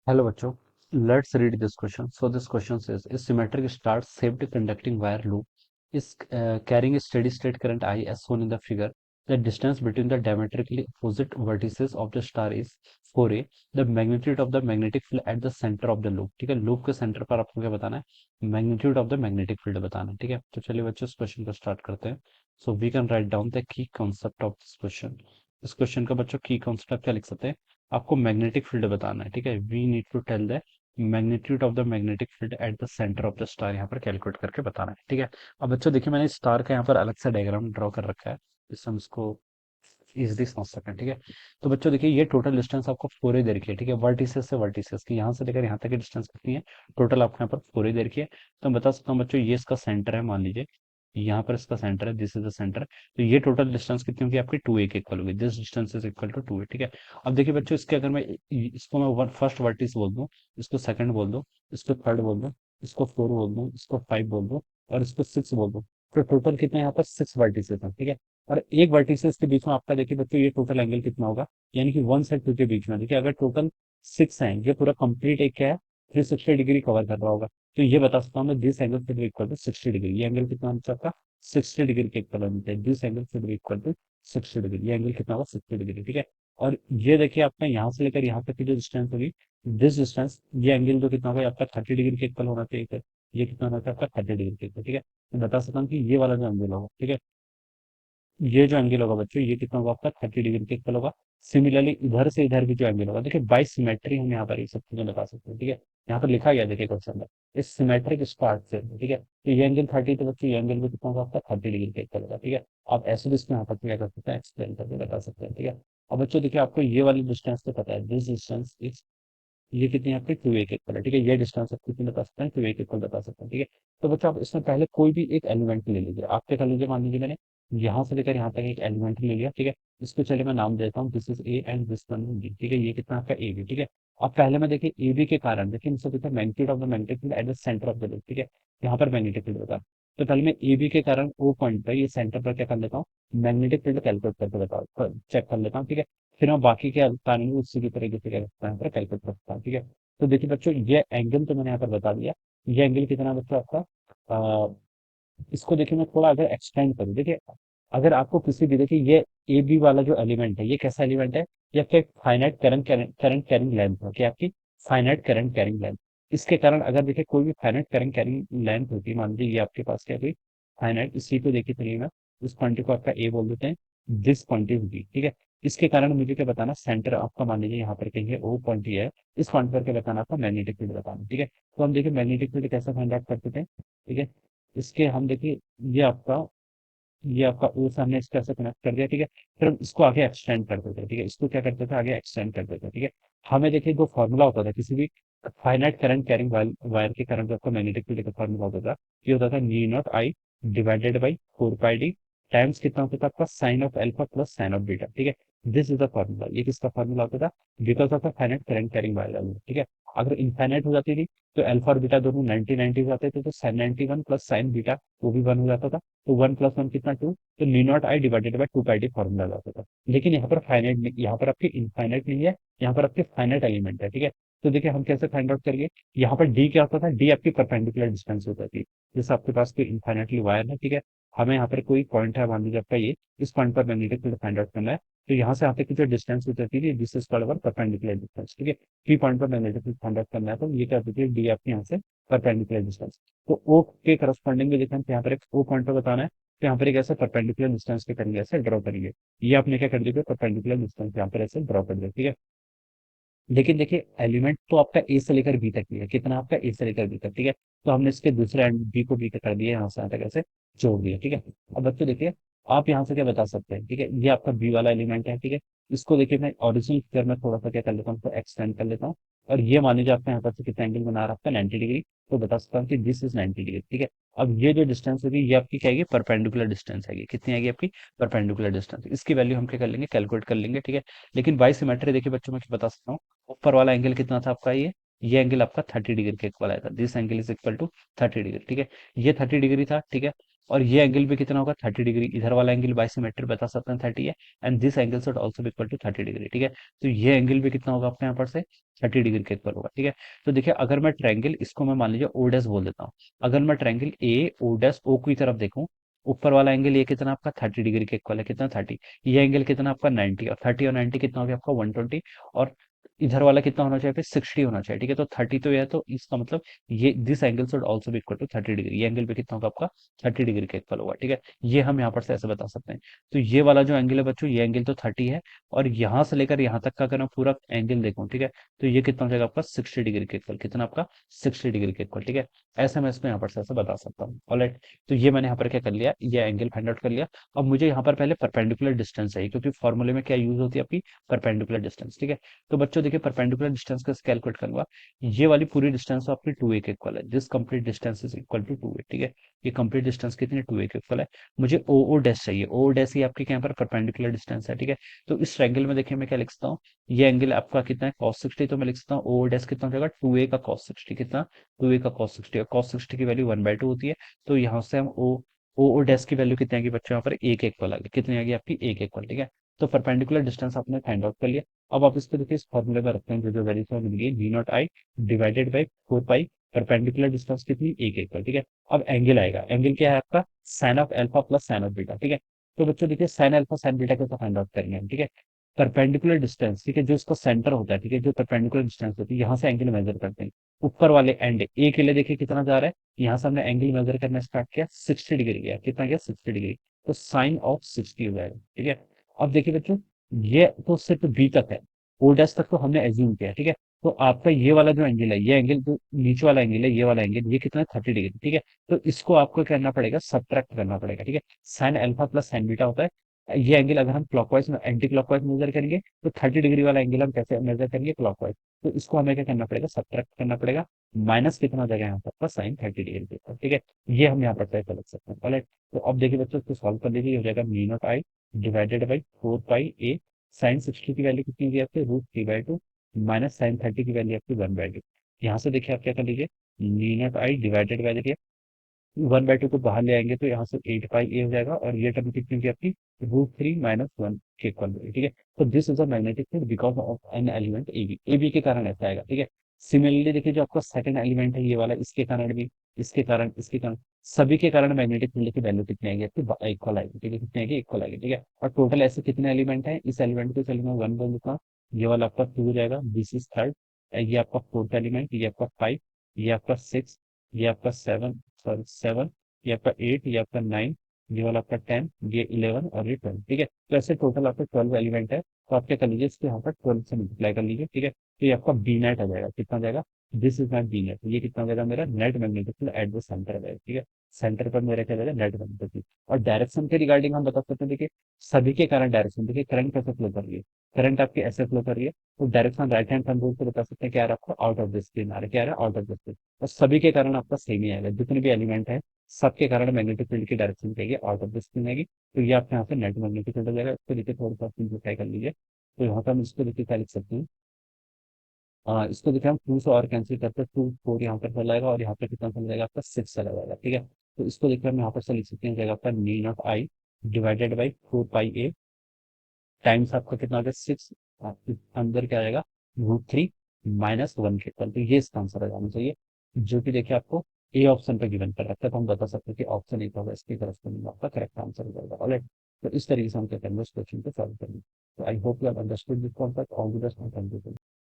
Hello बच्चों, let's read this question. So this question says, a symmetric star shaped conducting wire loop is carrying a steady state current I as shown in the figure. The distance between the diametrically opposite vertices of the star is 4a. The magnitude of the magnetic field at the center of the loop. ठीक है, loop के centre पर आपको क्या बताना है? Magnitude of the magnetic field बताना है। ठीक है, तो चलिए बच्चों इस क्वेश्चन को स्टार्ट करते हैं। So we can write down the key concept of this question. इस क्वेश्चन का बच्चों की कॉन्सेप्ट क्या लिख सकते हैं? आपको मैग्नेटिक फील्ड बताना है। ठीक है, we need to tell the magnitude of the magnetic field at the centre of the star, यहाँ पर कैलकुलेट करके बताना है। ठीक है, अब बच्चों देखिए मैंने स्टार का यहाँ पर अलग से डायग्राम ड्रॉ कर रखा है, जिससे हम इसको इजिली समझ सकें। ठीक है, तो बच्चों देखिए ये टोटल डिस्टेंस आपको 4 दे रखी है। ठीक है, वर्टिसेस से वर्टिसेस की यहाँ से लेकर यहाँ तक की डिस्टेंस कितनी है? टोटल आपको यहाँ पर 4 दे रखी है। तो मैं बता सकता हूँ बच्चों, ये इसका सेंटर है, मान लीजिए यहाँ पर इसका सेंटर है, दिस इज द सेंटर। तो ये टोटल डिस्टेंस कितनी होगी आपकी? 2a के इक्वल होगी। This distance is equal to 2a। ठीक है, अब देखिए बच्चों इसके अगर मैं इसको मैं फर्स्ट वर्टिस बोल दूं, इसको सेकंड बोल दूं, इसको थर्ड बोल दूं, इसको 4 बोल दूं, इसको 5 बोल दूं और इसको 6 बोल दूं, तो टोटल कितना यहाँ पर 6 वर्टिसेस है। ठीक है, और एक वर्टिसेस के बीच में आपका देखिए बच्चों ये टोटल एंगल कितना होगा, यानी कि वन से टू के बीच में देखिए अगर टोटल 6 है, ये पूरा कंप्लीट एक क्या है, 360 डिग्री कवर कर रहा होगा। तो ये बता सकता हूँ मैं, this angle should be equal to 60 degree. ये एंगल कितना होना चाहिए आपका? 60 डिग्री के इक्वल होना चाहिए। This angle should be equal to 60 degree. ये एंगल कितना होगा? 60 डिग्री। ठीक है, और ये देखिए आपका यहाँ से लेकर यहाँ तक की जो डिस्टेंस होगी, दिस डिस्टेंस, ये एंगल जो कितना होगा आपका 30 डिग्री के इक्वल होना चाहिए। ये कितना होना चाहिए आपका? 30 डिग्री के इक्वल। ठीक है, मैं बता सकता हूँ कि ये वाला जो एंगल होगा, ठीक है, ये जो एंगल होगा बच्चों, ये कितना होगा आपका? 30 डिग्री के इक्वल होगा। सिमिलरली इधर से इधर भी जो एंगल होगा, देखिए बाई सिमेट्री हम यहाँ पर ये सब चीजें बता सकते हैं। ठीक है, यहाँ पर लिखा गया देखिए क्वेश्चन में, इस सिमेट्रिक स्पार्क से। ठीक है, तो ये एंगल 30, तो बच्चों ये एंगल भी कितना होगा आपका? 30 डिग्री के इक्वल होगा। ठीक है, आप ऐसे भी इसको यहाँ पर क्या कर सकते हैं? एक्सप्लेन करके बता सकते हैं। ठीक है, अब बच्चों देखिए आपको ये वाली डिस्टेंस तो पता है, दिस डिस्टेंस इज, ये कितनी है आपकी? 2a के इक्वल है। ठीक है, ये डिस्टेंस आप कितनी बता सकते हैं? 2a के इक्वल बता सकते हैं। ठीक है, तो बच्चों आप इसमें पहले कोई भी एक एलिमेंट ले लीजिए। आप क्या कर लीजिए, मान लीजिए मैंने यहाँ से लेकर यहाँ तक एक एलिमेंट ले लिया। ठीक है, इसको चलिए मैं नाम देता हूँ, this is A and this one B. ठीक है, ये कितना आपका ए बी। ठीक है, अब पहले में देखिए ए बी के कारण देखिए मुझसे देखिए magnitude of the magnetic field at the centre of the loop. ठीक है, यहाँ पर मैग्नेटिक फील्ड होता है। तो पहले मैं ए बी के कारण ओ पॉइंट पर, ये सेंटर पर क्या कर लेता हूँ, मैग्नेटिक फील्ड कैलकुलेट करके बताओ, चेक कर लेता हूँ। ठीक है, फिर मैं बाकी के कारण उसी की तरीके से क्या करता हूँ, कैलकुलेट करता हूँ। ठीक है, तो देखिए बच्चों ये एंगल तो मैंने यहाँ पर बता दिया। ये एंगल कितना बच्चों आपका? इसको देखिए मैं थोड़ा अगर एक्सटेंड करूँ, देखिए अगर आपको किसी भी, देखिए ये ए बी वाला जो एलिमेंट है, ये कैसा एलिमेंट है? ये आपका finite current current carrying length है, क्या आपकी फाइनाइट करंट कैरिंग लेंथ। इसके कारण अगर देखिए कोई भी फाइनाइट करंट कैरिंग लेंथ होती है, मान लीजिए ये आपके पास क्या कोई फाइनाइट, इसी को देखिए चलिए मैं इस क्वांटिटी को आपका ए बोल देते हैं, दिस क्वांटिटी बी। ठीक है, इसके कारण मुझे क्या बताना, सेंटर आपका मान लीजिए यहाँ पर कहीं ओ क्वांटिटी है, इस पॉइंट पर क्या बताना आपका? मैग्नेटिक फील्ड बताना। ठीक है, तो हम देखिए मैग्नेटिक फील्ड कैसे फाइंड आउट करते थे। ठीक है, इसके हम देखिए ये आपका ओ से हमने इसको ऐसे कनेक्ट कर दिया। ठीक है, फिर हम इसको आगे एक्सटेंड करते थे। ठीक है, इसको क्या करते थे? आगे एक्सटेंड करते थे। ठीक है, हमें देखिए जो फॉर्मूला होता था किसी भी फाइनाइट करंट कैरिंग वायर के कारण जो आपका मैग्नेटिक फील्ड का फॉर्मूला होता था, ये होता था mu naught I divided by 4 pi d times कितना होता था आपका? Sine of alpha plus sine of beta. ठीक है, दिस इज द फॉर्मूला। ये किसका फॉर्मूला होता था? Because of the finite current carrying wire. ठीक है, अगर इनफाइनाइट हो जाती थी तो अल्फा और बीटा दोनों 90 हो जाते थे, तो साइन 91 प्लस साइन बीटा वो भी 1 हो जाता था। तो 1 + 1 कितना? 2। तो नी naught I divided by 2 pi D formula आता था। लेकिन यहाँ पर फाइनाइट नहीं, यहाँ पर आपकी इनफाइनाइट नहीं है, यहाँ पर आपके फाइनाइट एलिमेंट है। ठीक है, तो देखिए हम कैसे फाइंड आउट करेंगे, यहाँ पर डी क्या होता था? डी आपकी परपेंडिकुलर डिस्टेंस होता थी। जैसे आपके पास कोई इनफाइनाइटली वायर है, ठीक है, हमें यहाँ पर कोई पॉइंट है, मान लीजिए आपका ये, इस पॉइंट पर मैग्नेटिक फील्ड फाइंड आउट करना है। तो यहाँ से यहाँ तक की जो डिस्टेंस होती थी, this is called our perpendicular distance. ठीक है, पी पॉइंट पर मैग्नेटिक फील्ड फाइंड आउट करना है, तो ये क्या होती है? डी आपकी यहाँ से परपेंडिकुलर डिस्टेंस। तो ओ के करस्पॉन्डिंग में देखा यहाँ पर एक ओ पॉइंट पर बताना है, तो यहाँ पर एक ऐसे परपेंडिकुलर डिस्टेंस के करेंगे, ऐसे ड्रॉ करेंगे। ये आपने क्या कर दिया? परपेंडिकुलर डिस्टेंस यहाँ पर ऐसे ड्रॉ कर दिया। ठीक है, लेकिन देखिए एलिमेंट तो आपका ए से लेकर बी तक ही है, कितना आपका? ए से लेकर बी तक। ठीक है, तो हमने इसके दूसरे एंड बी को बी तक कर दिया, यहाँ से यहाँ तक ऐसे जोड़ दिया। ठीक है, अब बच्चों देखिए आप यहाँ से क्या बता सकते हैं? ठीक है, ये आपका बी वाला एलिमेंट है। ठीक है, इसको देखिए मैं ओरिजिनल फिगर में थोड़ा सा क्या कर लेता हूँ, तो एक्सटेंड कर लेता हूँ। और ये मान लीजिए आपका यहाँ पर से कितना एंगल बना रहा है आपका? 90 डिग्री। तो बता सकता हूँ कि दिस इज 90 डिग्री। ठीक है, अब ये जो डिस्टेंस होगी ये आपकी क्या आएगी? परपेंडिकुलर डिस्टेंस आएगी। कितनी आएगी आपकी? Perpendicular distance. इसकी वैल्यू हम क्या कर लेंगे? कैलकुलेट कर लेंगे। ठीक है, लेकिन बाई सिमेट्री देखिए बच्चों मैं क्या बता सकता हूँ, ऊपर वाला एंगल कितना था आपका? ये एंगल आपका 30 डिग्री के इक्वल आया था। This angle is equal to 30 degree. ठीक है, ये 30 डिग्री था। ठीक है, और ये एंगल भी कितना होगा 30 डिग्री, इधर वाला एंगल बाय सिमेट्री बता सकते हैं 30 है, and this angle should also be equal to 30 degree, ठीक है। तो ये एंगल भी कितना होगा अपने यहाँ पर से 30 डिग्री के इक्वल होगा, ठीक है। तो देखिए अगर मैं ट्रायंगल इसको मैं मान लीजिए ओ डैश बोल देता हूँ, अगर मैं triangle A O dash O की तरफ देखूं, ऊपर वाला एंगल ये कितना आपका 30 डिग्री के इक्वल है, कितना 30, ये एंगल कितना आपका 90, और 30 और 90 कितना हो गया आपका 120, और इधर वाला कितना होना चाहिए फिर 60 होना चाहिए, ठीक है। तो 30 तो ये है, तो इसका मतलब ये this angle should also be equal to 30 degree, ये एंगल भी कितना होगा आपका 30 डिग्री के इक्वल होगा, ठीक है। ये हम यहाँ पर से ऐसे बता सकते हैं। तो ये वाला जो एंगल है बच्चों, ये एंगल तो 30 है, और यहाँ से लेकर यहाँ तक का अगर मैं पूरा एंगल देखूं, ठीक है, तो ये कितना हो जाएगा आपका 60 डिग्री के इक्वल, कितना आपका 60 डिग्री के इक्वल, ठीक है। ऐसे मैं इसमें यहाँ पर से ऐसे बता सकता हूँ, ऑलराइट। तो ये मैंने यहाँ पर क्या कर लिया, ये एंगल फाइंड आउट कर लिया। अब मुझे यहाँ पर पहले परपेंडिकुलर डिस्टेंस चाहिए, क्योंकि फॉर्मूले में क्या यूज होती है आपकी परपेंडिकुलर डिस्टेंस, ठीक है। तो बच्चों देखिए परपेंडिकुलर डिस्टेंस कैसे कैलकुलेट करूंगा, ये वाली पूरी डिस्टेंस आपकी 2a के इक्वल है, this complete distance is equal to 2a, ठीक है। ये कंप्लीट डिस्टेंस कितनी 2a के इक्वल है। मुझे ओ डैश चाहिए, ओ डैश ही आपके यहाँ पर परपेंडिकुलर डिस्टेंस है, ठीक है। तो इस ट्रायंगल में देखिए मैं क्या लिख सकता हूँ, ये एंगल आपका कितना है cos 60, तो मैं लिख सकता हूँ ओ डैश कितना हो जाएगा 2a का cos 60, कितना 2a का cos 60, और cos 60 की वैल्यू 1/2 होती है। तो यहाँ से हम ओ डैश की वैल्यू कितनी आएगी बच्चों यहाँ पर a के इक्वल आ गई, कितनी आ गई आपकी a के इक्वल, ठीक है। तो परपेंडिकुलर डिस्टेंस आपने फाइंड आउट कर लिया। अब आप इसको देखिए इस फॉर्मूले में रखते हैं, जो जो वैल्यू से मिल गई mu naught I divided by 4 pi, perpendicular distance कितनी a के इक्वल, ठीक है। अब एंगल आएगा, एंगल क्या है आपका sine of alpha plus sine of beta, ठीक है। तो बच्चों देखिए साइन अल्फा साइन बीटा कैसे फाइंड आउट करेंगे हम, ठीक है। परपेंडिकुलर डिस्टेंस, ठीक है, जो इसका सेंटर होता है, ठीक है, जो परपेंडिकुलर डिस्टेंस होती है, यहाँ से एंगल मेजर करते हैं। ऊपर वाले एंड ए के लिए देखिए कितना जा रहा है, यहाँ से हमने एंगल मेजर करना स्टार्ट किया 60 डिग्री गया, कितना गया 60 डिग्री, तो साइन ऑफ 60 हो जाएगा, ठीक है। अब देखिए बच्चों, ये तो सिर्फ बी तक है, ओ डैश तक तो हमने एज्यूम किया, ठीक है। तो आपका ये वाला जो एंगल है, ये एंगल जो नीचे वाला एंगल है, ये वाला एंगल ये कितना है 30 डिग्री, ठीक है। तो इसको आपको करना पड़ेगा, सब्ट्रैक्ट करना पड़ेगा, ठीक है। Sine alpha plus sign beta होता है, ये एंगल अगर हम क्लॉकवाइज में एंटी क्लॉकवाइज मेजर करेंगे, तो 30 डिग्री वाला एंगल हम कैसे मेजर करेंगे क्लॉकवाइज, तो इसको हमें क्या करना पड़ेगा, सब्ट्रैक्ट करना पड़ेगा, माइनस कितना हो जाएगा यहाँ पर आपका साइन 30 डिग्री के ऊपर, ठीक है। ये हम यहाँ पर तय कर सकते हैं, ऑलराइट। तो अब देखिए बच्चों, इसको सॉल्व कर लीजिए, ये हो जाएगा mu naught I divided by 4 pi A, sine 60 की वैल्यू कितनी दी आपकी √3/2, माइनस साइन 30 की वैल्यू आपकी 1/2। यहाँ से देखिए आप क्या कर लीजिए, mu naught I divided by देखिए 1/2 को बाहर ले आएंगे, तो यहाँ से 8 पाई ए हो जाएगा, और ये टर्म कितनी होगी आपकी √3 - 1 के इक्वल होगी, ठीक है। तो this is a magnetic field because of an element A B के कारण ऐसा आएगा, ठीक है। सिमिलरली देखिए जो आपका सेकंड एलिमेंट है ये वाला, इसके कारण भी, इसके कारण सभी के कारण मैग्नेटिक फील्ड की वैल्यू कितनी आएगी आपकी इक्वल आएगी, ठीक है, कितनी आएगी इक्वल आएगी, ठीक है। और टोटल ऐसे कितने एलिमेंट है, इस एलिमेंट को चलिए मैं 1 बोल देता हूँ, ये वाला आपका 2 हो जाएगा, दिस इज थर्ड, ये आपका फोर्थ एलिमेंट, ये आपका 5, ये आपका 6, ये आपका 7, ये आपका 8, ये आपका 9, ये वाला आपका 10, ये 11 और ये 12, ठीक है। तो ऐसे टोटल आपके 12 एलिमेंट है, तो आप क्या कर लीजिए, इसको यहाँ पर 12 से मल्टीप्लाई कर लीजिए, ठीक है। तो ये आपका बी नेट आ जाएगा, कितना आ जाएगा, this is my B net, ये कितना आ जाएगा मेरा net magnetic field at the centre आ जाएगा, ठीक है। सेंटर पर मेरा क्या आ जाएगा नेट मैग्नेटिक फील्ड। और डायरेक्शन के रिगार्डिंग हम बता सकते हैं, देखिए सभी के कारण डायरेक्शन, देखिए करंट कैसे फ्लो कर रही है, करंट आपकी ऐसे फ्लो कर रही है, तो डायरेक्शन राइट हैंड कंट्रोल से बता सकते हैं क्या आ रहा है आपको, आउट ऑफ द स्क्रीन आ रहा है, क्या आ रहा है आउट ऑफ द स्क्रीन। और सभी के कारण आपका सेम ही आएगा, जितने भी एलिमेंट है सबके कारण मैग्नेटिक फील्ड की डायरेक्शन क्या आएगी, आउट ऑफ द स्क्रीन आएगी। तो ये आपके यहाँ पे नेट मैग्नेटिक फील्ड हो जाएगा, इसको देखिए थोड़ा सा सिंप्लीफाई कर लीजिए। तो यहाँ पे हम इसको देखिए क्या लिख सकते हैं, इसको देखिए हम 2 से और कैंसिल करते हैं, 2 4 यहाँ पर चला जाएगा, और यहाँ पे कितना चला जाएगा आपका 6 चला जाएगा, ठीक है। तो इसको देखिए हम यहाँ पर से लिख सकते हैं, जाएगा आपका mu naught I divided by 4 pi A, times आपका कितना आ गया 6, अंदर क्या आएगा √3 - 1 के इक्वल। तो ये इसका आंसर आ जाना चाहिए, जो कि देखिए आपको ए ऑप्शन पे गिवन कर रखा है, तो हम बता सकते हैं कि ऑप्शन ए होगा इसकी तरफ से आपका करेक्ट आंसर हो जाएगा, ऑलराइट। तो इस तरीके से हम क्या करेंगे, उस क्वेश्चन को सॉल्व करेंगे। तो I hope you have understood this concept, all the best, thank you.